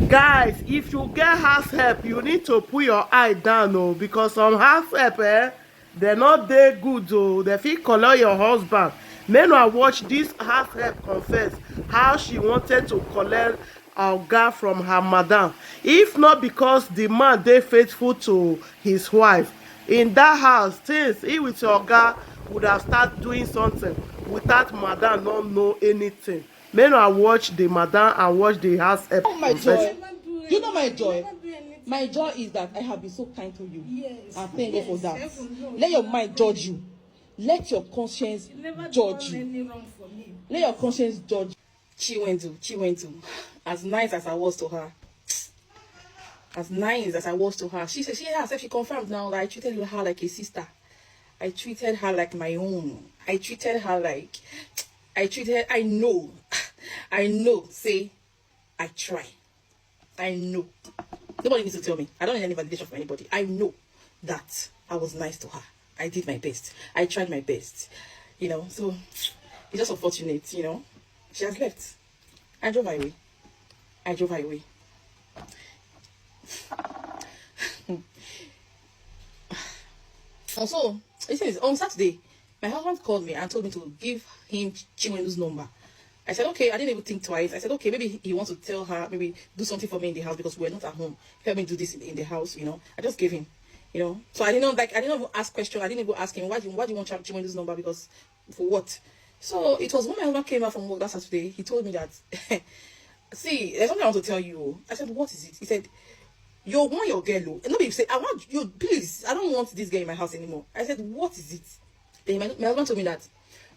Guys, if you get house help, you need to put your eye down, oh, because some house help, they're not dey good, oh. They fit collect your husband. Men will watch this house help confess how she wanted to collect oga from her madam. If not because the man dey faithful to his wife, in that house, things he with your oga would have started doing something without madam not know anything. Men will watch the madam and watch the house help My confess. joy. You know my joy. My joy is that I have been so kind to you. Yes. I thank God for that. Let your mind judge you. Let your conscience judge you. Let your conscience judge. Chiwendu. As nice as I was to her. She said she herself, she confirmed now that I treated her like a sister. I treated her like my own. I know. Say, I try. I know. Nobody needs to tell me. I don't need any validation from anybody. I know that I was nice to her. I did my best. I tried my best. So it's just unfortunate, She has left. I drove her away. Also, it says on Saturday, my husband called me and told me to give him Chiwendu's number. I said, okay. I didn't even think twice. I said, okay, maybe he wants to tell her, maybe do something for me in the house because we're not at home. Help me do this in the house, I just gave him, So I didn't even ask questions. I didn't even ask him, why do you want Chiwendu's number? Because for what? So it was when my husband came out from work that Saturday, he told me that, see, there's something I want to tell you. I said, what is it? He said, you want your girl, and nobody said, I want you, please, I don't want this girl in my house anymore. I said, what is it? Then my husband told me that,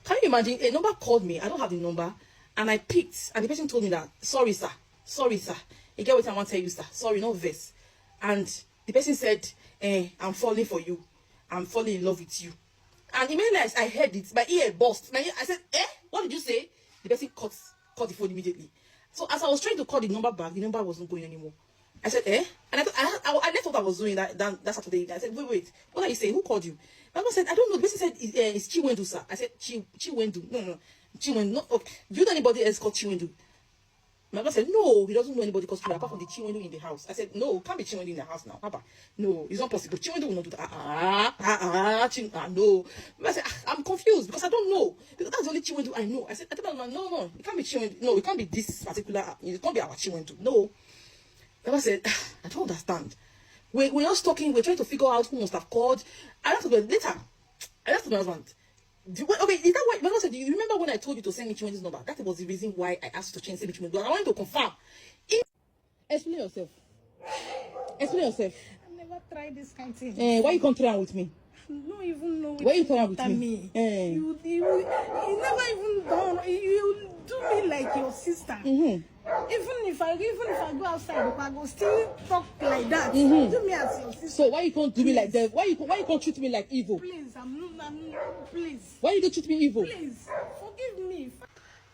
can you imagine, a number called me, I don't have the number, and I picked, and the person told me that, sorry sir, you get what I want to tell you, sir, sorry, no verse. And the person said, I'm falling for you, I'm falling in love with you. And immediately I heard it, my ear burst. I said, what did you say? The person cut the phone immediately. So as I was trying to call the number back, the number wasn't going anymore. I said, And I thought I was doing that Saturday. I said, wait, what are you saying? Who called you? My mom said, I don't know. The person said, it's Chiwendu, sir. I said, Chiwendu. No. Chiwendu. No. Okay. Do you know anybody else called Chiwendu? My mom said, no, he doesn't know anybody called Chiwendu apart from the Chiwendu in the house. I said, no, can't be Chiwendu in the house now. Papa, no, it's not possible. Chiwendu will not do that. No. I said, I'm confused because I don't know. Because that's the only Chiwendu I know. I said, no, it can't be Chiwendu. No, it can't be this particular, it can't be our Chiwendu. No. Papa said, I don't understand. We're just talking, we're trying to figure out who must have called. I have to go later. I asked my husband, okay, is that why? My husband said, do you remember when I told you to send me Chiwendu's number? That was the reason why I asked you to send me Chiwendu's number. I wanted to confirm. Explain yourself. I've never tried this kind of thing. Why you come try with me? I don't even know. Why you try with me? You never even done. You do me like your sister. Even if I go outside, I go still talk like that. Do me as your sister. So why you can't do me like that? Why you can't treat me like evil? Please, please. Why you don't treat me evil? Please, forgive me.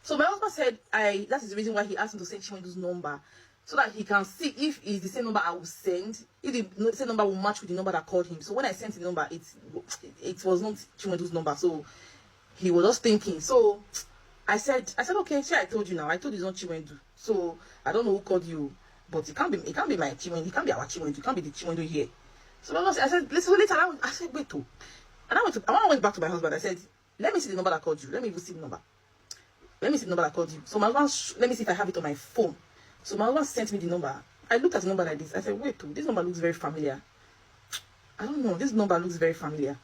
So my husband said, that is the reason why he asked him to send Chiwendu's number, so that he can see if it's the same number I will send, if the same number will match with the number that called him. So when I sent the number, it was not Chiwendu's number. So he was just thinking. So I said, okay, sure, I told you now. I told you it's not Chiwendu. So I don't know who called you, but it can't be my Chiwendu. It can't be our Chiwendu. It can't be the Chiwendu here. So I said, listen, later. I said, wait, too. And I went back to my husband. I said, let me see the number that called you. Let me even see the number. Let me see the number that called you. So my husband, let me see if I have it on my phone. So my husband sent me the number. I looked at the number like this. I said, wait, too. This number looks very familiar. I don't know. This number looks very familiar.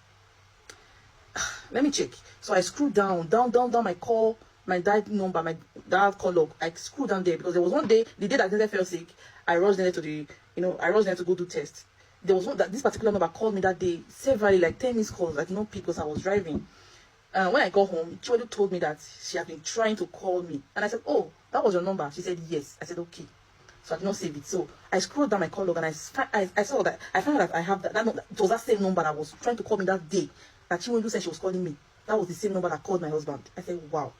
Let me check. So I screwed down my call, my dial number, my dial call log. I screwed down there because there was one day, the day that I fell sick, I rushed there to go do test. There was one that this particular number called me that day severally, like 10 missed calls, like no pick because I was driving. When I got home, Chiwendu told me that she had been trying to call me, and I said, "Oh, that was your number." She said, "Yes." I said, "Okay." So I did not save it. So I scrolled down my call log and I saw that I found out that I have that it was that same number that was trying to call me that day that Chiwendu said she was calling me. That was the same number that called my husband. I said, "Wow."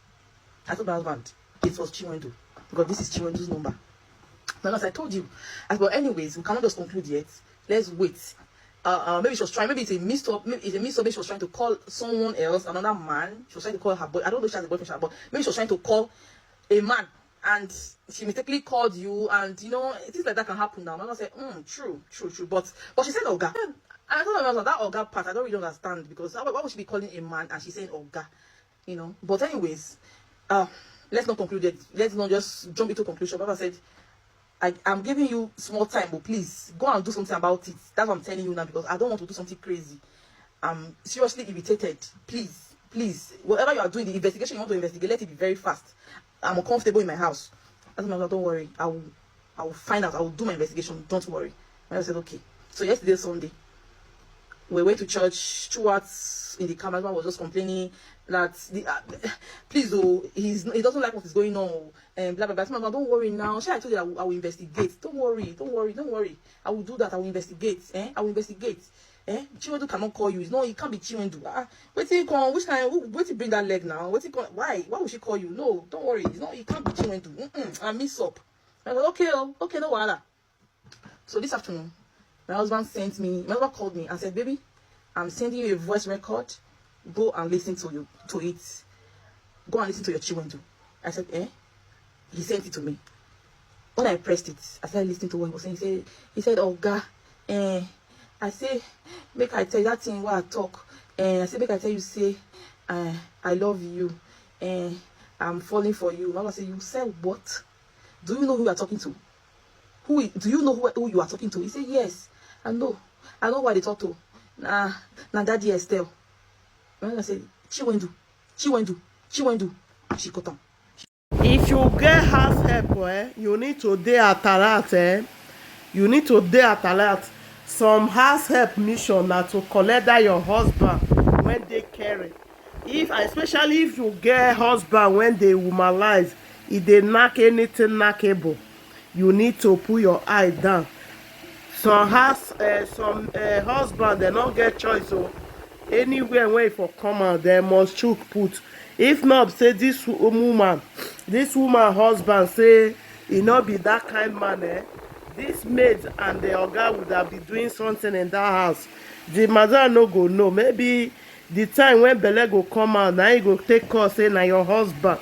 I told my husband it was Chiwendu because this is Chiwendu's number. But as I told you, but anyways, we cannot just conclude yet. Let's wait. Maybe she was trying. Maybe it's a mixed up. Maybe she was trying to call someone else, another man. She was trying to call her boy. I don't know if she has a boyfriend, but maybe she was trying to call a man and she mistakenly called you, and you know things like that can happen now. My mother said, true, but she said Oga. I told my mother that Oga part I don't really understand, because why would she be calling a man and she's saying Oga, you know? But anyways, let's not conclude it. Let's not just jump into conclusion. Mama said, I'm giving you small time, but please go and do something about it. That's what I'm telling you now, because I don't want to do something crazy. I'm seriously irritated. Please, whatever you are doing, the investigation you want to investigate, let it be very fast. I'm uncomfortable in my house. I told my mother, don't worry, I will find out. I will do my investigation. Don't worry. My mother said, okay. So yesterday, Sunday, we went to church. Throughout in the car, my husband was just complaining that please, oh, he doesn't like what is going on, and blah blah blah. Mama, don't worry now. I told you I will investigate. Don't worry. I will do that. I will investigate. I will investigate. Chiwendu cannot call you. No, it can't be Chiwendu. Wait till you come. Which kind? Wait till bring that leg now. Wait till why? Why would she call you? No, don't worry. It's not. It can't be Chiwendu. I mix up. I said, okay, no wahala. So this afternoon, my husband called me and said, baby, I'm sending you a voice record. Go and listen to it. Go and listen to your Chiwendu. I said, He sent it to me. When I pressed it, I started listening to what he was saying. He said, oh God, I say, make I tell you that thing where I talk. I say, make I tell you, say, I love you. I'm falling for you. Mama said, you said what? Do you know who you are talking to? Do you know who you are talking to? He said, yes. I know why they talk to. Nah, Daddy Estelle. I said, Chiwendu. She got on. If you get house help, you need to dey at alert. You need to dey at alert. Some house help mission na to collect that your husband when they carry. Especially if you get husband when they womanize, if they knack anything knackable, you need to put your eye down. Some husband they not get choice, so anywhere where for come out they must chook put. If not, say this woman husband say he not be that kind man. This maid and the oga would have been doing something in that house. The mother no go know. Maybe the time when belle go come out, now he go take call say na your husband.